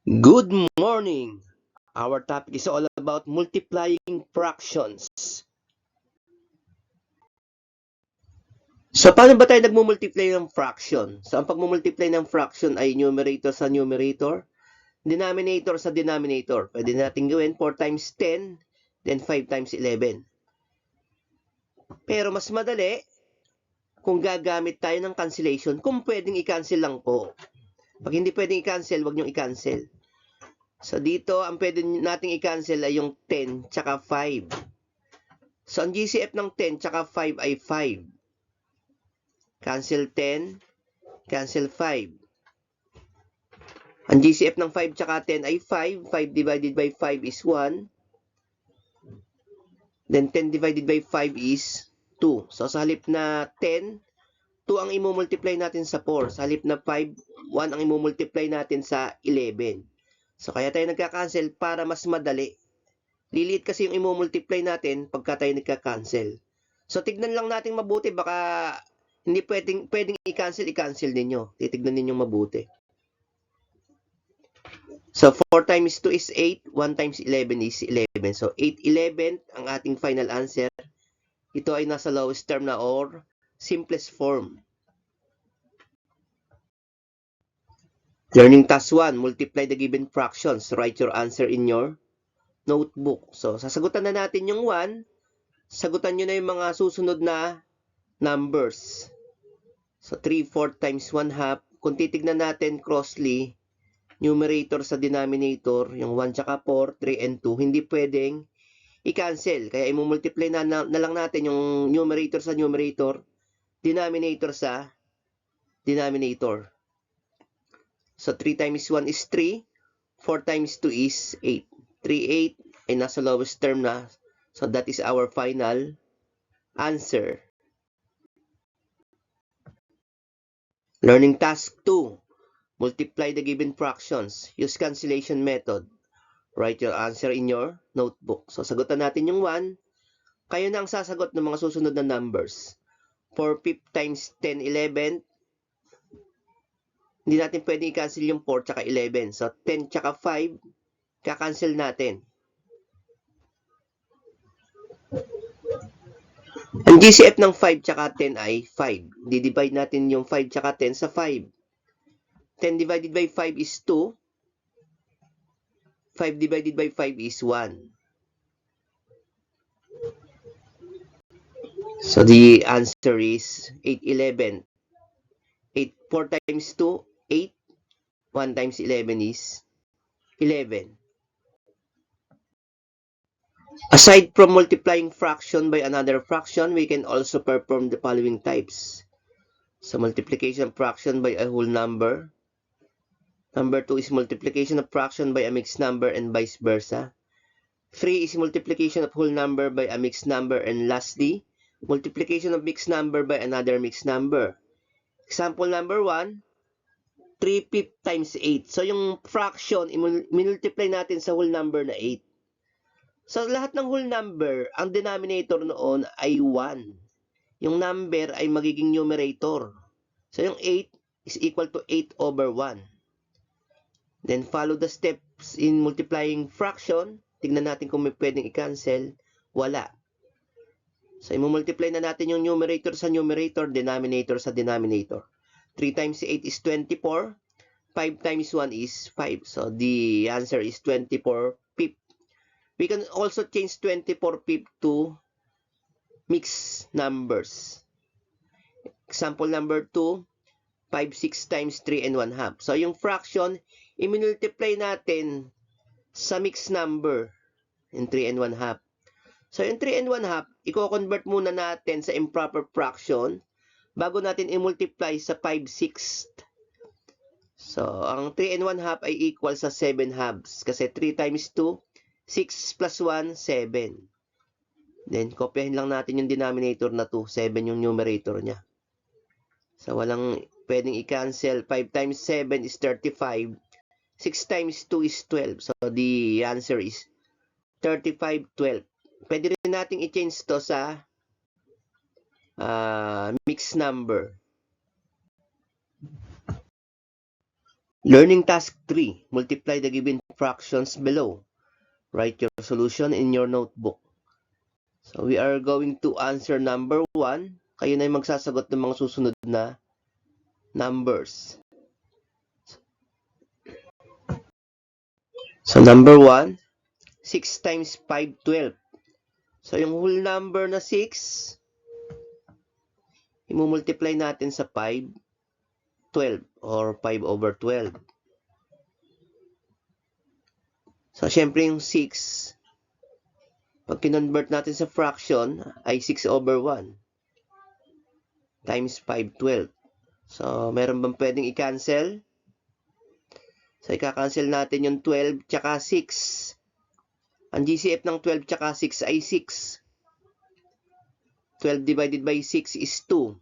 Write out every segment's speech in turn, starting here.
Good morning! Our topic is all about multiplying fractions. So, paano ba tayo nagmumultiply ng fraction? So, ang pagmumultiply ng fraction ay numerator sa numerator, denominator sa denominator. Pwede natin gawin 4 times 10, then 5 times 11. Pero mas madali kung gagamit tayo ng cancellation, kung pwedeng i-cancel lang po. Pag hindi pwedeng i-cancel, wag niyong i-cancel. So, dito, ang pwede nating i-cancel ay yung 10 tsaka 5. So, ang GCF ng 10 tsaka 5 ay 5. Cancel 10, cancel 5. Ang GCF ng 5 tsaka 10 ay 5. 5 divided by 5 is 1. Then 10 divided by 5 is 2. So, sa halip na 10, 2 ang imumultiply natin sa 4. Sa halip na 5, 1 ang imumultiply natin sa 11. So, kaya tayo nagka-cancel para mas madali. Liliit kasi yung imumultiply natin pagka tayo nagka-cancel. So, tignan lang natin mabuti. Baka hindi pwedeng i-cancel ninyo. Titignan ninyo mabuti. So, 4 times 2 is 8. 1 times 11 is 11. So, 8 11 ang ating final answer. Ito ay nasa lowest term na or simplest form. Learning task 1. Multiply the given fractions. Write your answer in your notebook. So, sasagutan na natin yung 1. Sagutan nyo na yung mga susunod na numbers. So, 3 4 times 1 half. Kung titignan natin crossly, numerator sa denominator, yung 1 tsaka 4, 3 and 2, hindi pwedeng i-cancel. Kaya i-multiply na lang natin yung numerator sa numerator, denominator sa denominator. So, 3 times 1 is 3, 4 times 2 is 8. 3, 8 ay nasa lowest term na. So, that is our final answer. Learning task 2. Multiply the given fractions. Use cancellation method. Write your answer in your notebook. So, sagutan natin yung 1. Kayo na ang sasagot ng mga susunod na numbers. 4 fifth times 10, 11. Hindi natin pwedeng i-cancel yung 4 tsaka 11. So, 10 tsaka 5, ka-cancel natin. Ang GCF ng 5 tsaka 10 ay 5. Di-divide natin yung 5 tsaka 10 sa 5. 10 divided by 5 is 2. 5 divided by 5 is 1. So, the answer is 8, 11. 8, 4 times 2, 8. 1 times 11 is 11. Aside from multiplying fraction by another fraction, we can also perform the following types. So, multiplication of fraction by a whole number. Number 2 is multiplication of fraction by a mixed number and vice versa. 3 is multiplication of whole number by a mixed number. And lastly, multiplication of mixed number by another mixed number. Example number 1, 3 fifth times 8. So, yung fraction, multiply natin sa whole number na 8. So, lahat ng whole number, ang denominator noon ay 1. Yung number ay magiging numerator. So, yung 8 is equal to 8 over 1. Then, follow the steps in multiplying fraction. Tignan natin kung may pwedeng i-cancel. Wala. So, i-multiply na natin yung numerator sa numerator, denominator sa denominator. 3 times 8 is 24. 5 times 1 is 5. So, the answer is 24 fifth. We can also change 24 fifth to mixed numbers. Example number 2, 5 6 times 3 and 1 half. So, yung fraction, i-multiply natin sa mixed number in 3 and 1 half. So, yung 3 and 1 half, i-convert muna natin sa improper fraction bago natin i-multiply sa 5 sixth. So, ang 3 and 1 half ay equal sa 7 halves. Kasi 3 times 2, 6 plus 1, 7. Then, kopyahin lang natin yung denominator na 2. 7 yung numerator niya. So, walang pwedeng i-cancel. 5 times 7 is 35. 6 times 2 is 12. So, the answer is 35, 12. Pwede rin natin i-change to sa mixed number. Learning task 3. Multiply the given fractions below. Write your solution in your notebook. So we are going to answer number 1. Kayo na yung magsasagot ng mga susunod na numbers. So number 1, 6 times 5, 12. So yung whole number na 6, i-multiply natin sa 5, 12 or 5 over 12. So syempre yung 6, pag kinonvert natin sa fraction, ay 6 over 1 times 5, 12. So meron bang pwedeng i-cancel? So i-cancel natin yung 12 tsaka 6. Ang GCF ng 12 tsaka 6 ay 6. 12 divided by 6 is 2.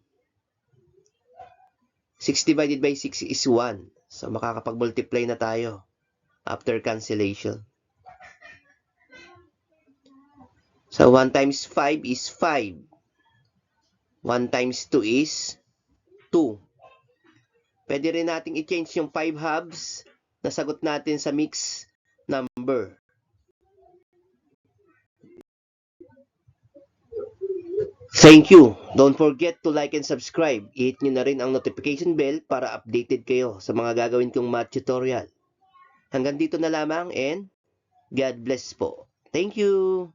6 divided by 6 is 1. So makakapag-multiply na tayo after cancellation. So 1 times 5 is 5. 1 times 2 is 2. Pwede rin nating i-change yung 5 halves na sagot natin sa mixed number. Thank you. Don't forget to like and subscribe. I-hit nyo na rin ang notification bell para updated kayo sa mga gagawin kong math tutorial. Hanggang dito na lamang and God bless po. Thank you.